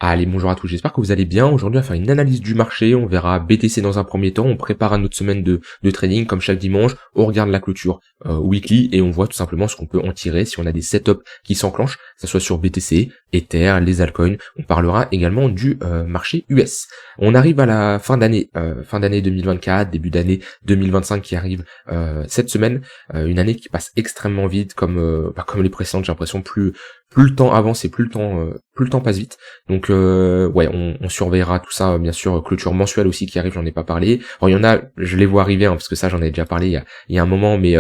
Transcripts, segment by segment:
Allez, bonjour à tous, j'espère que vous allez bien. Aujourd'hui, on va faire une analyse du marché, on verra BTC dans un premier temps, on prépare à notre semaine de trading, comme chaque dimanche, on regarde la clôture weekly et on voit tout simplement ce qu'on peut en tirer si on a des setups qui s'enclenchent, que ce soit sur BTC, Ether, les altcoins. On parlera également du marché US. On arrive à la fin d'année 2024, début d'année 2025 qui arrive cette semaine, une année qui passe extrêmement vite comme les précédentes, j'ai l'impression plus le temps avance et plus le temps passe vite. Donc ouais, on surveillera tout ça, bien sûr, clôture mensuelle aussi qui arrive, j'en ai pas parlé. Alors il y en a, je les vois arriver, parce que ça j'en ai déjà parlé il y a un moment, mais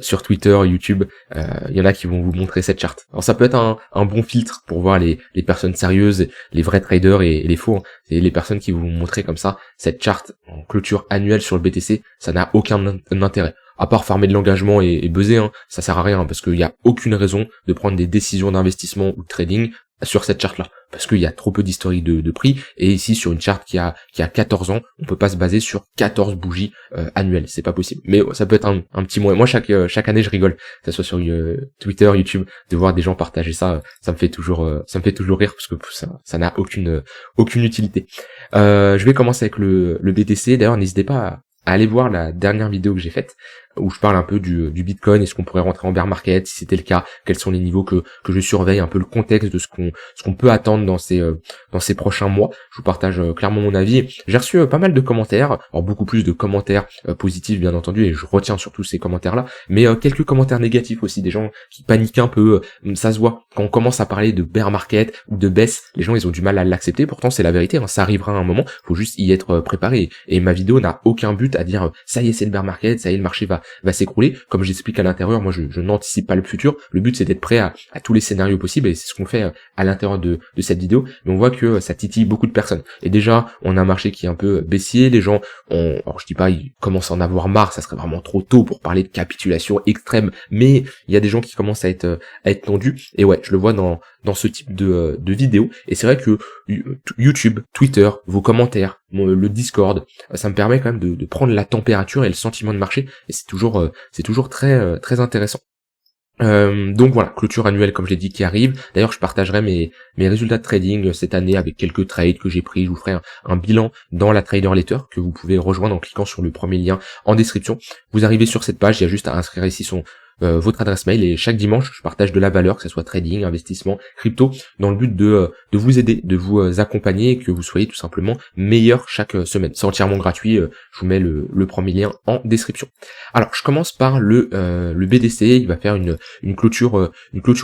sur Twitter, YouTube, il y en a qui vont vous montrer cette charte. Alors ça peut être un bon filtre pour voir les personnes sérieuses, les vrais traders et les faux. C'est les personnes qui vont vous montrer comme ça cette charte en clôture annuelle sur le BTC, ça n'a aucun intérêt. À part farmer de l'engagement et buzzer, ça sert à rien, parce qu'il y a aucune raison de prendre des décisions d'investissement ou de trading sur cette charte-là, parce qu'il y a trop peu d'historique de prix, et ici sur une charte qui a 14 ans, on peut pas se baser sur 14 bougies annuelles, c'est pas possible. Mais ça peut être un petit moyen. Moi chaque année je rigole, que ce soit sur Twitter, YouTube, de voir des gens partager ça, ça me fait toujours rire, parce que ça n'a aucune utilité. Je vais commencer avec le BTC. D'ailleurs, n'hésitez pas à aller voir la dernière vidéo que j'ai faite, où je parle un peu du Bitcoin, est-ce qu'on pourrait rentrer en bear market, si c'était le cas, quels sont les niveaux que je surveille, un peu le contexte de ce qu'on peut attendre dans ces prochains mois. Je vous partage clairement mon avis. J'ai reçu pas mal de commentaires, alors beaucoup plus de commentaires positifs bien entendu, et je retiens surtout ces commentaires-là, mais quelques commentaires négatifs aussi, des gens qui paniquent un peu, ça se voit, quand on commence à parler de bear market ou de baisse, les gens ils ont du mal à l'accepter, pourtant c'est la vérité, ça arrivera à un moment, faut juste y être préparé, et ma vidéo n'a aucun but à dire ça y est c'est le bear market, ça y est le marché va s'écrouler. Comme j'explique à l'intérieur, moi je n'anticipe pas le futur, le but c'est d'être prêt à tous les scénarios possibles, et c'est ce qu'on fait à l'intérieur de cette vidéo, mais on voit que ça titille beaucoup de personnes. Et déjà, on a un marché qui est un peu baissier, les gens alors je dis pas ils commencent à en avoir marre, ça serait vraiment trop tôt pour parler de capitulation extrême, mais il y a des gens qui commencent à être tendus, et ouais, je le vois dans ce type de vidéo, et c'est vrai que YouTube, Twitter, vos commentaires, le Discord, ça me permet quand même de prendre la température et le sentiment de marché, et c'est toujours très intéressant. Donc voilà, clôture annuelle comme je l'ai dit qui arrive. D'ailleurs je partagerai mes résultats de trading cette année avec quelques trades que j'ai pris. Je vous ferai un bilan dans la Trader Letter que vous pouvez rejoindre en cliquant sur le premier lien en description. Vous arrivez sur cette page, il y a juste à inscrire ici votre adresse mail, et chaque dimanche je partage de la valeur, que ce soit trading, investissement, crypto, dans le but de vous aider, de vous accompagner, et que vous soyez tout simplement meilleur chaque semaine. C'est entièrement gratuit, je vous mets le premier lien en description. Alors je commence par le BTC, il va faire une clôture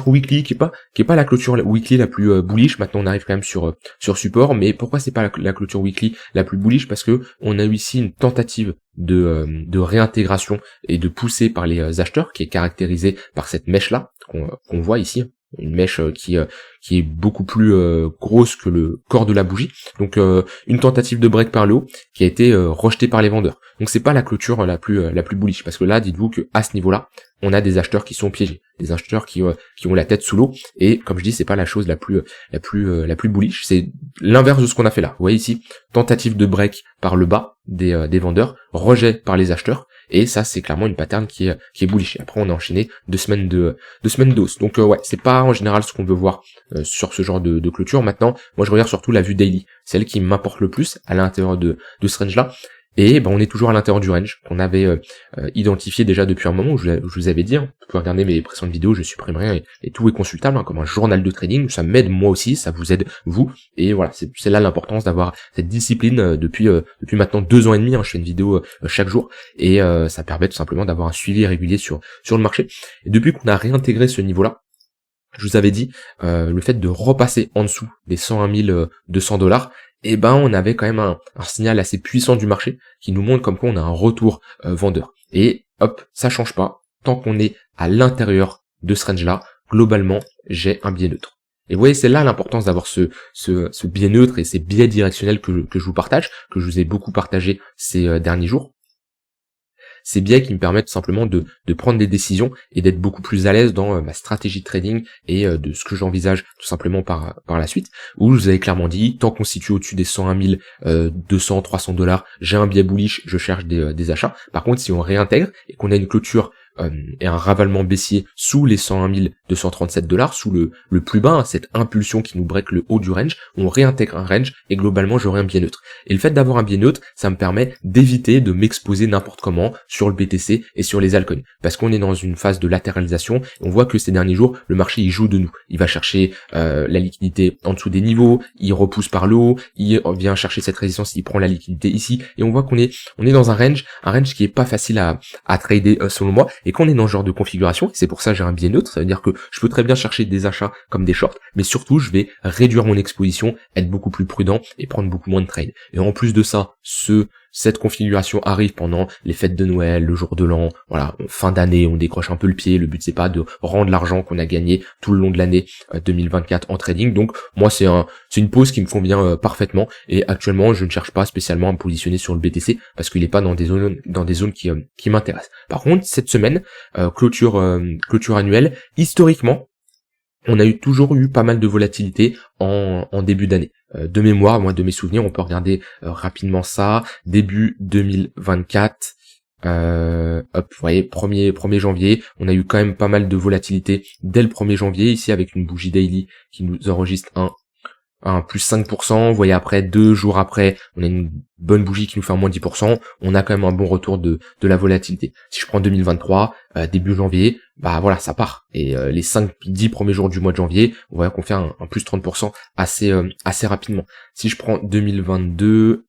weekly qui est pas la clôture weekly la plus bullish. Maintenant on arrive quand même sur support, mais pourquoi c'est pas la clôture weekly la plus bullish? Parce que on a eu ici une tentative de réintégration et de poussée par les acheteurs, qui est caractérisée par cette mèche là qu'on voit ici, une mèche qui est beaucoup plus grosse que le corps de la bougie. Donc une tentative de break par le haut qui a été rejetée par les vendeurs. Donc c'est pas la clôture la plus bullish, parce que là dites-vous que à ce niveau-là, on a des acheteurs qui sont piégés, des acheteurs qui ont la tête sous l'eau, et comme je dis, c'est pas la chose la plus bullish, c'est l'inverse de ce qu'on a fait là. Vous voyez ici, tentative de break par le bas des vendeurs, rejet par les acheteurs, et ça c'est clairement une pattern qui est bullish. Et après on a enchaîné deux semaines de hausse. Donc ouais, c'est pas en général ce qu'on veut voir sur ce genre de clôture. Maintenant, moi je regarde surtout la vue daily, celle qui m'importe le plus à l'intérieur de ce range là. Et on est toujours à l'intérieur du range qu'on avait identifié déjà depuis un moment, où je vous avais dit, vous pouvez regarder mes précédentes vidéos, je supprime rien, et tout est consultable, comme un journal de trading, ça m'aide moi aussi, ça vous aide vous, et voilà, c'est là l'importance d'avoir cette discipline depuis maintenant 2 ans et demi, je fais une vidéo chaque jour, et ça permet tout simplement d'avoir un suivi régulier sur le marché. Et depuis qu'on a réintégré ce niveau-là, je vous avais dit, le fait de repasser en dessous des 101 200 $, et on avait quand même un signal assez puissant du marché qui nous montre comme quoi on a un retour vendeur. Et hop, ça change pas. Tant qu'on est à l'intérieur de ce range-là, globalement, j'ai un biais neutre. Et vous voyez, c'est là l'importance d'avoir ce biais neutre et ces biais directionnels que je vous partage, que je vous ai beaucoup partagé ces derniers jours. Ces biais qui me permettent tout simplement de prendre des décisions et d'être beaucoup plus à l'aise dans ma stratégie de trading et de ce que j'envisage tout simplement par la suite, où je vous avais clairement dit, tant qu'on se situe au-dessus des 101 200, 300 $, j'ai un biais bullish, je cherche des achats. Par contre, si on réintègre et qu'on a une clôture et un ravalement baissier sous les 101 237 $, sous le plus bas, hein, cette impulsion qui nous break le haut du range, on réintègre un range et globalement j'aurai un biais neutre. Et le fait d'avoir un biais neutre, ça me permet d'éviter de m'exposer n'importe comment sur le BTC et sur les altcoins, parce qu'on est dans une phase de latéralisation, et on voit que ces derniers jours, le marché il joue de nous. Il va chercher la liquidité en dessous des niveaux, il repousse par le haut, il vient chercher cette résistance, il prend la liquidité ici, et on voit qu'on est dans un range qui est pas facile à trader selon moi, et qu'on est dans ce genre de configuration, c'est pour ça que j'ai un biais neutre, ça veut dire que je peux très bien chercher des achats comme des shorts, mais surtout je vais réduire mon exposition, être beaucoup plus prudent et prendre beaucoup moins de trades. Et en plus de ça, cette configuration arrive pendant les fêtes de Noël, le jour de l'an, voilà, fin d'année, on décroche un peu le pied, le but c'est pas de rendre l'argent qu'on a gagné tout le long de l'année 2024 en trading, donc moi c'est une pause qui me convient parfaitement, et actuellement je ne cherche pas spécialement à me positionner sur le BTC, parce qu'il est pas dans des zones qui m'intéressent. Par contre, cette semaine, clôture annuelle, historiquement, on a toujours eu pas mal de volatilité en début d'année. De mémoire, moi de mes souvenirs, on peut regarder rapidement ça. Début 2024, vous voyez, 1er janvier, on a eu quand même pas mal de volatilité dès le 1er janvier, ici avec une bougie daily qui nous enregistre un plus 5%, vous voyez après, 2 jours après, on a une bonne bougie qui nous fait un moins 10%, on a quand même un bon retour de la volatilité. Si je prends 2023, début janvier, bah voilà, ça part. Et les 5-10 premiers jours du mois de janvier, on voit qu'on fait un plus 30% assez rapidement. Si je prends 2022,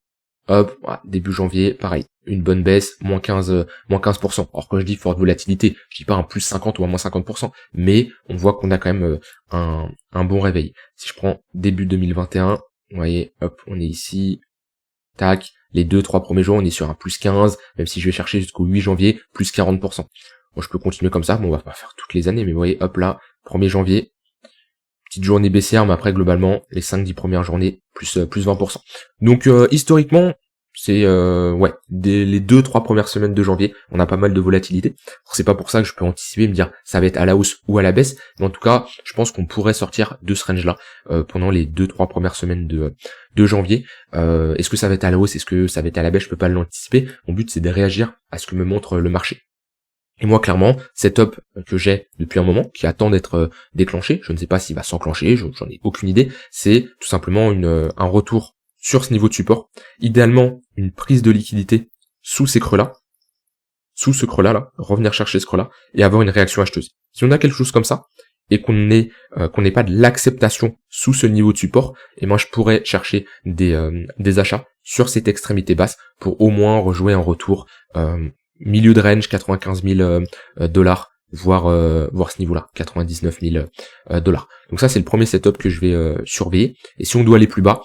hop, voilà, début janvier, pareil, une bonne baisse, moins 15%. Alors quand je dis forte volatilité, je dis pas un plus 50 ou un moins 50%, mais on voit qu'on a quand même un bon réveil. Si je prends début 2021, vous voyez, hop, on est ici, tac, les 2-3 premiers jours, on est sur un plus 15, même si je vais chercher jusqu'au 8 janvier, plus 40%. Bon, je peux continuer comme ça, bon, on va pas faire toutes les années, mais vous voyez, hop là, 1er janvier, petite journée baissière, mais après, globalement, les 5-10 premières journées, plus 20%. Donc, historiquement, c'est les 2-3 premières semaines de janvier, on a pas mal de volatilité. Alors, c'est pas pour ça que je peux anticiper, me dire ça va être à la hausse ou à la baisse, mais en tout cas, je pense qu'on pourrait sortir de ce range-là pendant les 2-3 premières semaines de janvier. Est-ce que ça va être à la hausse, est-ce que ça va être à la baisse, je peux pas l'anticiper. Mon but c'est de réagir à ce que me montre le marché. Et moi, clairement, cette up que j'ai depuis un moment, qui attend d'être déclenché, je ne sais pas s'il va s'enclencher, j'en ai aucune idée, c'est tout simplement un retour sur ce niveau de support, idéalement une prise de liquidité sous ce creux-là, revenir chercher ce creux-là, et avoir une réaction acheteuse. Si on a quelque chose comme ça, et qu'on n'ait pas de l'acceptation sous ce niveau de support, et moi je pourrais chercher des achats sur cette extrémité basse, pour au moins rejouer un retour milieu de range, 95 000 $, voir ce niveau-là, 99 000 $. Donc ça c'est le premier setup que je vais surveiller. Et si on doit aller plus bas,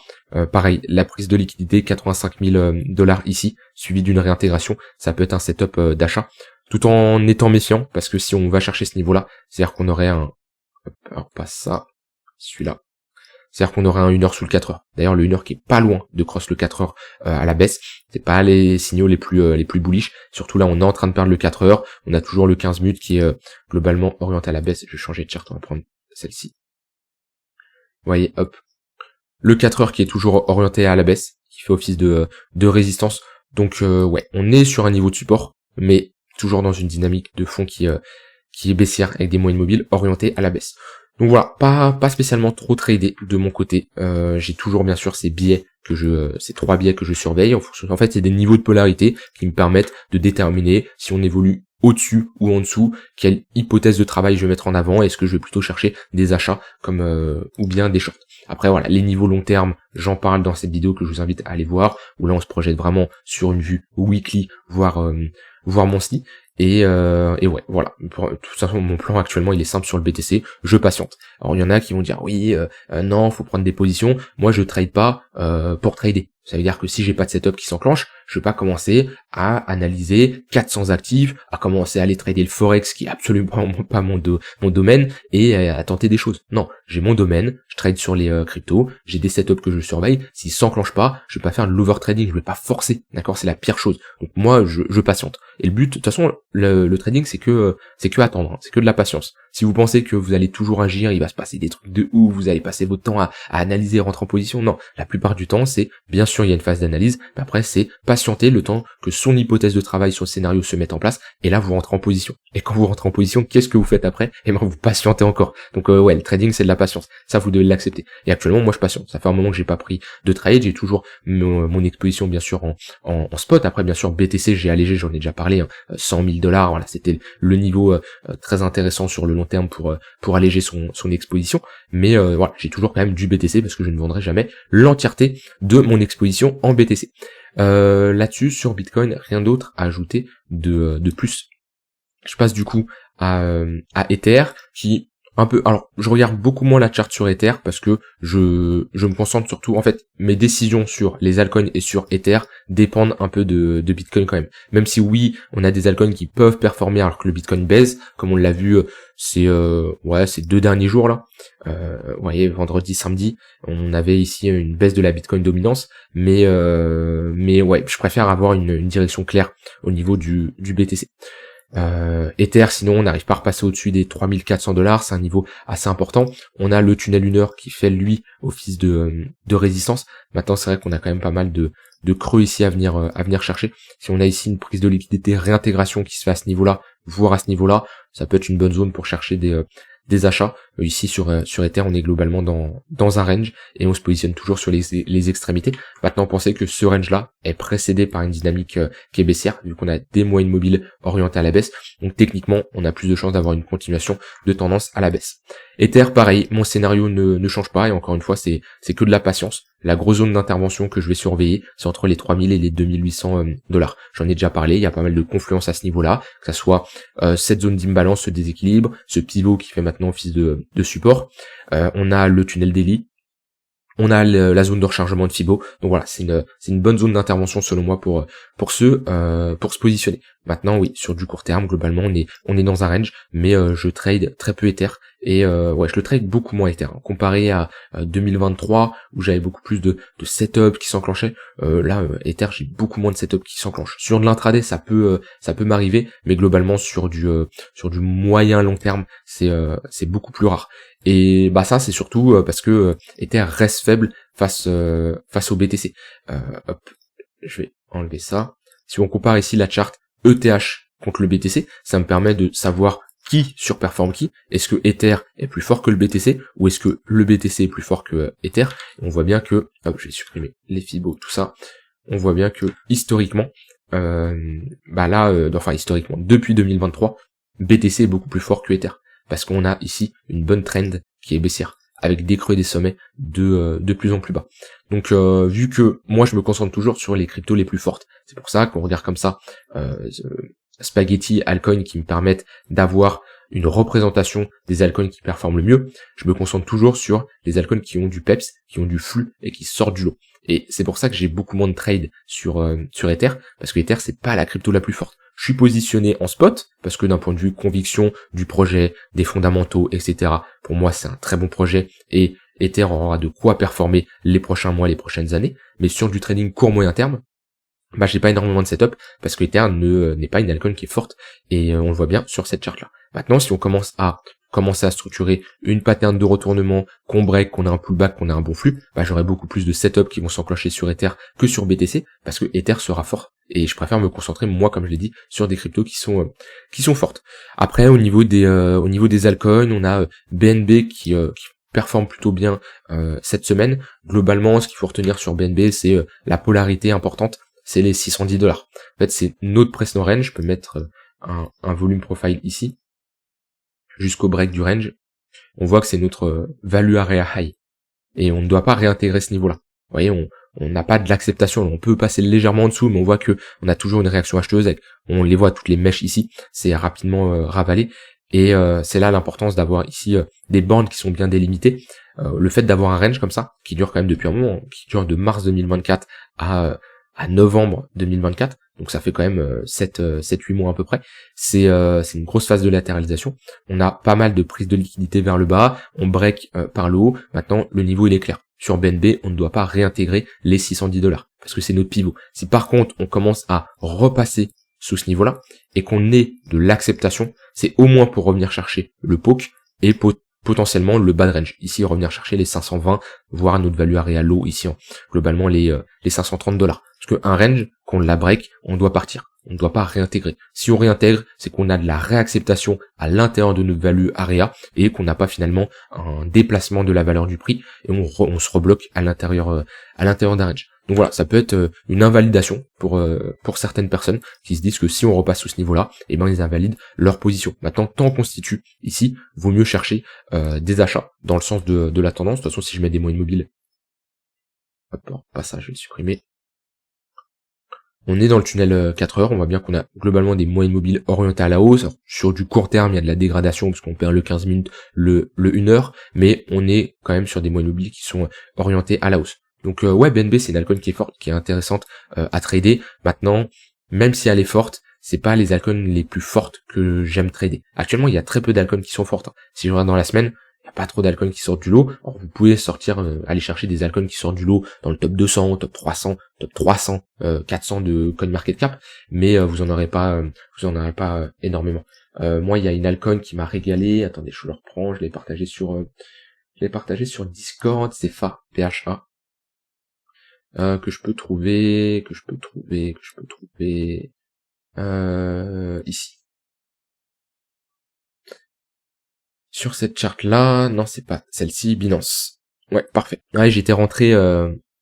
pareil, la prise de liquidité, 85 000 $ ici, suivi d'une réintégration, ça peut être un setup d'achat, tout en étant méfiant, parce que si on va chercher ce niveau-là, c'est-à-dire qu'on aurait alors pas ça, celui-là, c'est-à-dire qu'on aurait un 1 heure sous le 4 heures. D'ailleurs, le 1 heure qui est pas loin de cross le 4 heures à la baisse. C'est pas les signaux les plus bullish. Surtout là, on est en train de perdre le 4 heures. On a toujours le 15 minutes qui est globalement orienté à la baisse. Je vais changer de chart, on va prendre celle-ci. Vous voyez, hop. Le 4 heures qui est toujours orienté à la baisse, qui fait office de résistance. Donc ouais, on est sur un niveau de support, mais toujours dans une dynamique de fond qui est baissière avec des moyennes mobiles orientées à la baisse. Donc voilà, pas spécialement trop tradé de mon côté. J'ai toujours bien sûr ces 3 biais que je surveille. En fait, c'est des niveaux de polarité qui me permettent de déterminer si on évolue au-dessus ou en dessous, quelle hypothèse de travail je vais mettre en avant, est-ce que je vais plutôt chercher des achats comme ou bien des shorts. Après voilà, les niveaux long terme, j'en parle dans cette vidéo que je vous invite à aller voir, où là on se projette vraiment sur une vue weekly, voire monthly. Et ouais, voilà. De toute façon, mon plan actuellement, il est simple sur le BTC. Je patiente. Alors, il y en a qui vont dire, oui, non, faut prendre des positions. Moi, je trade pas pour trader. Ça veut dire que si j'ai pas de setup qui s'enclenche, je vais pas commencer à analyser 400 actifs, à commencer à aller trader le forex, qui est absolument pas mon domaine, et à tenter des choses. Non, j'ai mon domaine, je trade sur les cryptos, j'ai des setups que je surveille. S'ils s'enclenchent pas, je vais pas faire de l'overtrading, je vais pas forcer. D'accord, c'est la pire chose. Donc moi, je patiente. Et le but, de toute façon, le trading, c'est que attendre, hein. C'est que de la patience. Si vous pensez que vous allez toujours agir, il va se passer des trucs de ouf, vous allez passer votre temps à analyser et rentrer en position. Non, la plupart du temps, c'est, bien sûr, il y a une phase d'analyse, mais après, c'est patienter le temps que son hypothèse de travail sur le scénario se mette en place, et là, vous rentrez en position. Et quand vous rentrez en position, qu'est-ce que vous faites après? Et ben, vous patientez encore. Donc, ouais, le trading, c'est de la patience. Ça, vous devez l'accepter. Et actuellement, moi, je patiente. Ça fait un moment que j'ai pas pris de trade, j'ai toujours mon exposition, bien sûr, en spot. Après, bien sûr, BTC, j'ai allégé, j'en ai déjà parlé, hein, 100 000 $, voilà, c'était le niveau très intéressant sur le long terme pour alléger son exposition. Mais voilà, j'ai toujours quand même du BTC parce que je ne vendrai jamais l'entièreté de mon exposition en BTC. Là-dessus, sur Bitcoin, rien d'autre à ajouter de plus. Je passe du coup à Ether, qui un peu, alors je regarde beaucoup moins la charte sur Ether parce que je me concentre surtout, en fait, mes décisions sur les altcoins et sur Ether dépendent un peu de Bitcoin quand même. Même si oui, on a des altcoins qui peuvent performer alors que le Bitcoin baisse, comme on l'a vu ces 2 derniers jours là. Vous voyez, vendredi, samedi, on avait ici une baisse de la Bitcoin dominance, mais ouais, je préfère avoir une direction claire au niveau du BTC. Ether, sinon on n'arrive pas à repasser au-dessus des 3400 $, c'est un niveau assez important. On a le tunnel 1 heure qui fait lui office de résistance. Maintenant c'est vrai qu'on a quand même pas mal de creux ici à venir chercher. Si on a ici une prise de liquidité, réintégration qui se fait à ce niveau-là, voire à ce niveau-là, ça peut être une bonne zone pour chercher des achats. Ici sur Ether, on est globalement dans un range et on se positionne toujours sur les extrémités. Maintenant, pensez que ce range-là est précédé par une dynamique qui est baissière, vu qu'on a des moyennes mobiles orientées à la baisse. Donc techniquement, on a plus de chances d'avoir une continuation de tendance à la baisse. Ether, pareil, mon scénario ne change pas et encore une fois, c'est que de la patience. La grosse zone d'intervention que je vais surveiller, c'est entre les 3000 et les 2800 $. J'en ai déjà parlé, il y a pas mal de confluence à ce niveau-là, que ça soit cette zone d'imbalance, ce déséquilibre, ce pivot qui fait maintenant office de support. On a le tunnel daily, on a la zone de rechargement de Fibo. Donc voilà, c'est une bonne zone d'intervention selon moi pour se positionner. Maintenant oui, sur du court terme, globalement on est dans un range, mais je trade très peu Ether et je le trade beaucoup moins Ether comparé à 2023 où j'avais beaucoup plus de setup qui s'enclenchaient. Là Ether, j'ai beaucoup moins de setup qui s'enclenchent. Sur de l'intraday, ça peut m'arriver, mais globalement sur du moyen long terme, c'est beaucoup plus rare. Et bah ça c'est surtout parce que Ether reste faible face au BTC. Hop, je vais enlever ça. Si on compare ici la charte ETH contre le BTC, ça me permet de savoir qui surperforme qui. Est-ce que Ether est plus fort que le BTC ou est-ce que le BTC est plus fort que Ether? Et on voit bien que, je vais supprimer les Fibo, tout ça. On voit bien que historiquement, historiquement, depuis 2023, BTC est beaucoup plus fort que Ether. Parce qu'on a ici une bonne trend qui est baissière, avec des creux et des sommets de plus en plus bas. Donc vu que moi je me concentre toujours sur les cryptos les plus fortes, c'est pour ça qu'on regarde comme ça Spaghetti, altcoins qui me permettent d'avoir une représentation des altcoins qui performent le mieux. Je me concentre toujours sur les altcoins qui ont du peps, qui ont du flux et qui sortent du lot. Et c'est pour ça que j'ai beaucoup moins de trades sur Ether, parce que Ether c'est pas la crypto la plus forte. Je suis positionné en spot, parce que d'un point de vue conviction du projet, des fondamentaux, etc., pour moi c'est un très bon projet, et Ether aura de quoi performer les prochains mois, les prochaines années. Mais sur du trading court moyen terme, j'ai pas énormément de setup, parce que Ether n'est pas une altcoin qui est forte, et on le voit bien sur cette charte là. Maintenant, si on commence à structurer une pattern de retournement, qu'on break, qu'on a un pullback, qu'on a un bon flux, j'aurai beaucoup plus de setup qui vont s'enclencher sur Ether que sur BTC, parce que Ether sera fort. Et je préfère me concentrer, moi, comme je l'ai dit, sur des cryptos qui sont fortes. Après, au niveau des altcoins, on a BNB qui performe plutôt bien cette semaine. Globalement, ce qu'il faut retenir sur BNB, c'est la polarité importante, c'est les 610 $. En fait, c'est notre précédent range. Je peux mettre un volume profile ici, jusqu'au break du range. On voit que c'est notre value area high. Et on ne doit pas réintégrer ce niveau-là. Vous voyez, on n'a pas de l'acceptation. On peut passer légèrement en dessous, mais on voit que on a toujours une réaction acheteuse. On les voit toutes les mèches ici. C'est rapidement ravalé. Et c'est là l'importance d'avoir ici des bandes qui sont bien délimitées. Le fait d'avoir un range comme ça, qui dure quand même depuis un moment, qui dure de mars 2024 à novembre 2024, donc ça fait quand même 7-8 mois à peu près, c'est une grosse phase de latéralisation. On a pas mal de prises de liquidité vers le bas, on break par le haut. Maintenant le niveau il est clair. Sur BNB, on ne doit pas réintégrer les 610 $, parce que c'est notre pivot. Si par contre on commence à repasser sous ce niveau-là, et qu'on ait de l'acceptation, c'est au moins pour revenir chercher le poke, et potentiellement le bad range. Ici, revenir chercher les 520, voire notre value area low, ici, globalement, les $530. Parce qu'un range, qu'on la break, on doit partir. On ne doit pas réintégrer. Si on réintègre, c'est qu'on a de la réacceptation à l'intérieur de notre value area et qu'on n'a pas finalement un déplacement de la valeur du prix et on se rebloque à l'intérieur d'un range. Donc voilà, ça peut être une invalidation pour certaines personnes qui se disent que si on repasse sous ce niveau-là, eh ben ils invalident leur position. Maintenant, tant qu'on se situe ici, vaut mieux chercher des achats dans le sens de la tendance. De toute façon, si je mets des moyennes mobiles, hop, pas ça, je vais le supprimer. On est dans le tunnel 4 heures, on voit bien qu'on a globalement des moyennes mobiles orientées à la hausse. Alors, sur du court terme, il y a de la dégradation parce qu'on perd le 15 minutes, le 1 heure, mais on est quand même sur des moyennes mobiles qui sont orientées à la hausse. Donc ouais, BNB c'est une altcoin qui est forte, qui est intéressante à trader. Maintenant, même si elle est forte, c'est pas les altcoins les plus fortes que j'aime trader. Actuellement, il y a très peu d'altcoins qui sont fortes. Si je regarde dans la semaine, il n'y a pas trop d'alcoins qui sortent du lot. Alors, vous pouvez sortir, aller chercher des altcoins qui sortent du lot dans le top 200, top 300, top 300, 400 de CoinMarketCap, mais vous en aurez pas énormément. Moi, il y a une altcoin qui m'a régalé. Attendez, je le reprends. Je l'ai partagé sur Discord. C'est PHA. Que je peux trouver ici. Sur cette charte là, non c'est pas celle-ci, Binance. Ouais, parfait. Ouais, j'étais rentré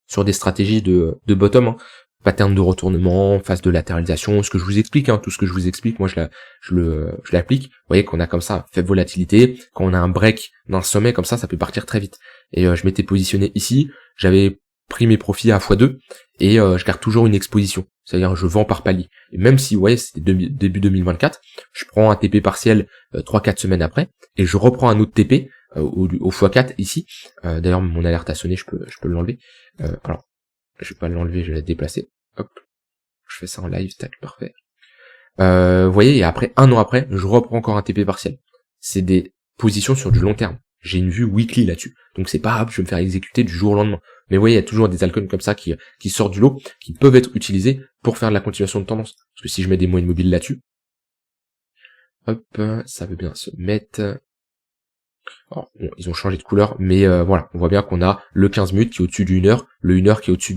sur des stratégies de bottom, hein. Pattern de retournement, phase de latéralisation, ce que je vous explique, hein, tout ce que je vous explique, moi je l'applique. Vous voyez qu'on a comme ça faible volatilité, quand on a un break d'un sommet comme ça peut partir très vite. Et je m'étais positionné ici, j'avais pris mes profits à x2 et je garde toujours une exposition, c'est-à-dire je vends par palier. Et même si, vous voyez, c'était début 2024, je prends un TP partiel 3-4 semaines après et je reprends un autre TP au x4 ici. D'ailleurs, mon alerte a sonné, je peux l'enlever. Alors, je vais pas l'enlever, je vais la déplacer. Hop, je fais ça en live, tac, parfait. Vous voyez, et après, 1 an après, je reprends encore un TP partiel. C'est des positions sur du long terme. J'ai une vue weekly là-dessus. Donc c'est pas grave, je vais me faire exécuter du jour au lendemain. Mais vous voyez, il y a toujours des altcoins comme ça qui sortent du lot, qui peuvent être utilisés pour faire de la continuation de tendance. Parce que si je mets des moyennes mobiles là-dessus, hop, ça veut bien se mettre. Alors, bon, ils ont changé de couleur, mais voilà, on voit bien qu'on a le 15 minutes qui est au-dessus du 1 heure, le 1 heure qui est au-dessus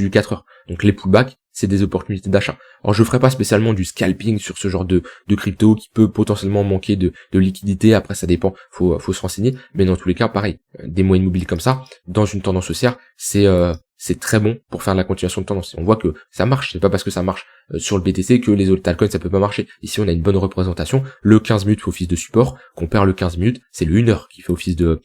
du 4 heures. Donc les pullbacks, c'est des opportunités d'achat. Alors je ferai pas spécialement du scalping sur ce genre de crypto qui peut potentiellement manquer de liquidité, après ça dépend, faut se renseigner, mais dans tous les cas, pareil, des moyennes mobiles comme ça, dans une tendance haussière, c'est très bon pour faire de la continuation de tendance. Et on voit que ça marche, c'est pas parce que ça marche sur le BTC que les autres altcoins ça peut pas marcher. Ici on a une bonne représentation, le 15 minutes fait office de support, qu'on perd le 15 minutes, c'est le 1 heure qui fait office de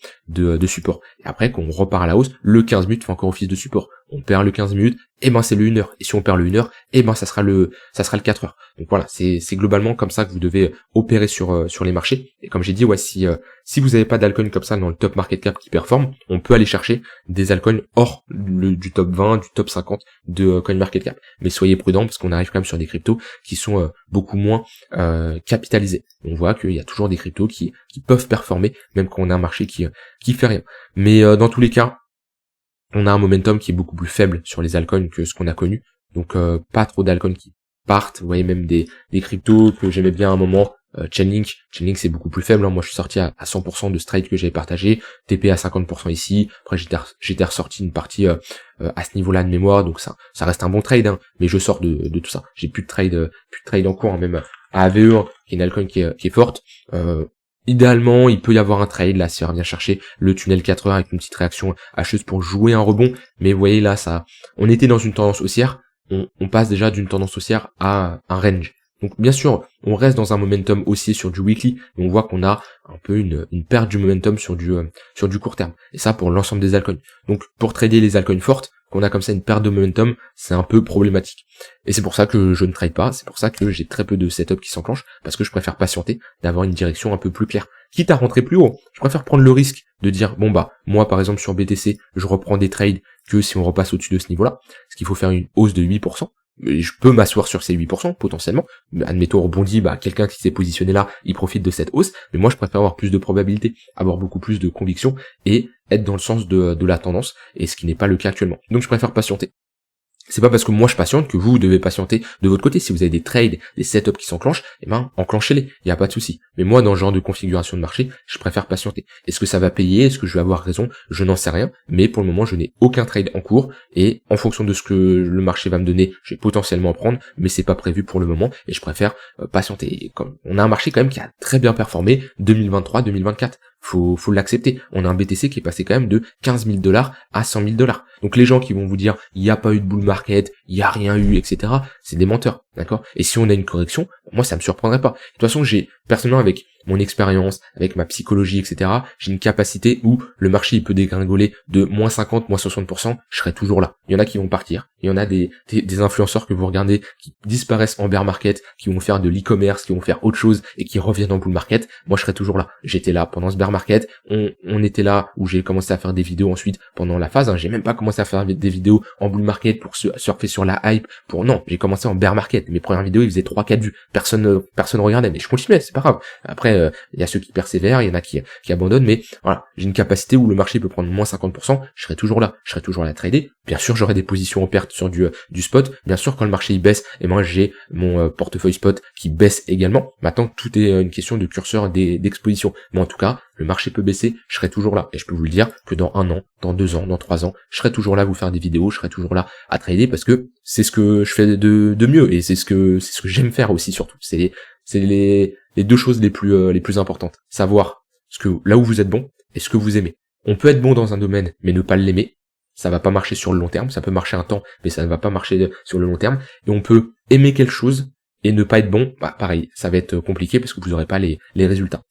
support. Et après qu'on repart à la hausse, le 15 minutes fait encore office de support. On perd le 15 minutes, et ben c'est le 1 heure. Et si on perd le 1 heure, et ben ça sera le 4 heures. Donc voilà, c'est globalement comme ça que vous devez opérer sur les marchés. Et comme j'ai dit, ouais, si vous n'avez pas d'alcoin comme ça dans le top market cap qui performe, on peut aller chercher des altcoins hors du top 20, du top 50 de CoinMarketCap. Mais soyez prudents parce qu'on arrive quand même sur des cryptos qui sont beaucoup moins capitalisés. On voit qu'il y a toujours des cryptos qui peuvent performer même quand on a un marché qui fait rien. Mais dans tous les cas, on a un momentum qui est beaucoup plus faible sur les altcoins que ce qu'on a connu. Donc pas trop d'altcoins qui partent. Vous voyez même des cryptos que j'aimais bien à un moment. Chainlink c'est beaucoup plus faible, hein. Moi je suis sorti à 100% de ce trade que j'avais partagé, TP à 50% ici, après j'étais ressorti une partie à ce niveau-là de mémoire, donc ça reste un bon trade, hein. Mais je sors de tout ça, j'ai plus de trade en cours, hein. Même à AVE, hein, qui est une altcoin qui est forte. Idéalement, il peut y avoir un trade là si on revient chercher le tunnel 4 heures avec une petite réaction hacheuse pour jouer un rebond, mais vous voyez là on était dans une tendance haussière, on passe déjà d'une tendance haussière à un range. Donc bien sûr, on reste dans un momentum haussier sur du weekly, et on voit qu'on a un peu une perte du momentum sur du court terme. Et ça pour l'ensemble des altcoins. Donc pour trader les altcoins fortes, qu'on a comme ça une perte de momentum, c'est un peu problématique. Et c'est pour ça que je ne trade pas, c'est pour ça que j'ai très peu de setup qui s'enclenchent, parce que je préfère patienter, d'avoir une direction un peu plus claire. Quitte à rentrer plus haut, je préfère prendre le risque de dire, bon bah, moi par exemple sur BTC, je reprends des trades que si on repasse au-dessus de ce niveau-là, parce qu'il faut faire une hausse de 8%, mais je peux m'asseoir sur ces 8% potentiellement, admettons on rebondit, bah quelqu'un qui s'est positionné là, il profite de cette hausse, mais moi je préfère avoir plus de probabilité, avoir beaucoup plus de conviction, et être dans le sens de la tendance, et ce qui n'est pas le cas actuellement. Donc je préfère patienter. C'est pas parce que moi je patiente que vous devez patienter de votre côté. Si vous avez des trades, des setups qui s'enclenchent, eh ben enclenchez-les, il n'y a pas de souci. Mais moi, dans ce genre de configuration de marché, je préfère patienter. Est-ce que ça va payer? Est-ce que je vais avoir raison? Je n'en sais rien. Mais pour le moment, je n'ai aucun trade en cours et en fonction de ce que le marché va me donner, je vais potentiellement en prendre, mais c'est pas prévu pour le moment et je préfère patienter. Et comme on a un marché quand même qui a très bien performé 2023-2024. Faut l'accepter. On a un BTC qui est passé quand même de 15 000 $ à 100 000 $. Donc les gens qui vont vous dire il n'y a pas eu de bull market, il n'y a rien eu, etc. c'est des menteurs, d'accord? Et si on a une correction, moi ça me surprendrait pas. De toute façon, j'ai personnellement avec mon expérience, avec ma psychologie, etc. j'ai une capacité où le marché il peut dégringoler de moins 50, moins 60%, je serai toujours là. Il y en a qui vont partir, il y en a des influenceurs que vous regardez qui disparaissent en bear market, qui vont faire de l'e-commerce, qui vont faire autre chose et qui reviennent en bull market. Moi je serai toujours là. J'étais là pendant ce bear market, on était là où j'ai commencé à faire des vidéos ensuite pendant la phase, j'ai même pas commencé à faire des vidéos en bull market pour surfer sur la hype, non, j'ai commencé en bear market. Mes premières vidéos ils faisaient 3-4 vues, personne regardait, mais je continuais, c'est pas grave. Après il y a ceux qui persévèrent, il y en a qui abandonnent, mais voilà, j'ai une capacité où le marché peut prendre moins 50%, je serai toujours là à trader. Bien sûr, j'aurai des positions en perte sur du spot. Bien sûr, quand le marché il baisse, et moi j'ai mon portefeuille spot qui baisse également. Maintenant, tout est une question de curseur d'exposition. Mais en tout cas, le marché peut baisser, je serai toujours là. Et je peux vous le dire que dans 1 an, dans 2 ans, dans 3 ans, je serai toujours là à vous faire des vidéos, je serai toujours là à trader parce que c'est ce que je fais de mieux et c'est ce que j'aime faire aussi surtout. C'est les deux choses les plus importantes. Savoir là où vous êtes bon et ce que vous aimez. On peut être bon dans un domaine mais ne pas l'aimer. Ça va pas marcher sur le long terme. Ça peut marcher un temps mais ça ne va pas marcher sur le long terme. Et on peut aimer quelque chose et ne pas être bon. Bah pareil, ça va être compliqué parce que vous n'aurez pas les résultats.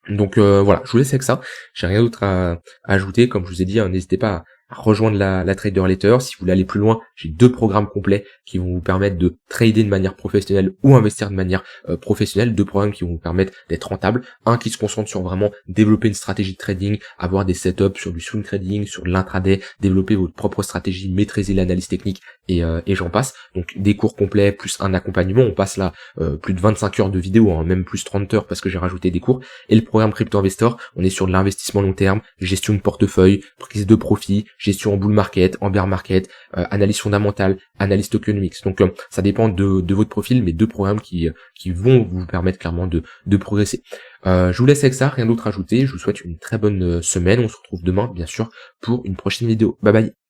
Donc voilà, je vous laisse avec ça. J'ai rien d'autre à ajouter. Comme je vous ai dit, n'hésitez pas à rejoindre la Trader Letter. Si vous voulez aller plus loin, j'ai 2 programmes complets qui vont vous permettre de trader de manière professionnelle ou investir de manière professionnelle. 2 programmes qui vont vous permettre d'être rentable. Un qui se concentre sur vraiment développer une stratégie de trading, avoir des setups sur du swing trading, sur de l'intraday, développer votre propre stratégie, maîtriser l'analyse technique et j'en passe. Donc des cours complets plus un accompagnement. On passe là plus de 25 heures de vidéo, même plus 30 heures parce que j'ai rajouté des cours. Et le programme Crypto Investor, on est sur de l'investissement long terme, gestion de portefeuille, prise de profit, gestion en bull market, en bear market, analyse fondamentale, analyse tokenomics. Donc ça dépend de votre profil, mais 2 programmes qui vont vous permettre clairement de progresser. Je vous laisse avec ça, rien d'autre à ajouter. Je vous souhaite une très bonne semaine. On se retrouve demain, bien sûr, pour une prochaine vidéo. Bye bye.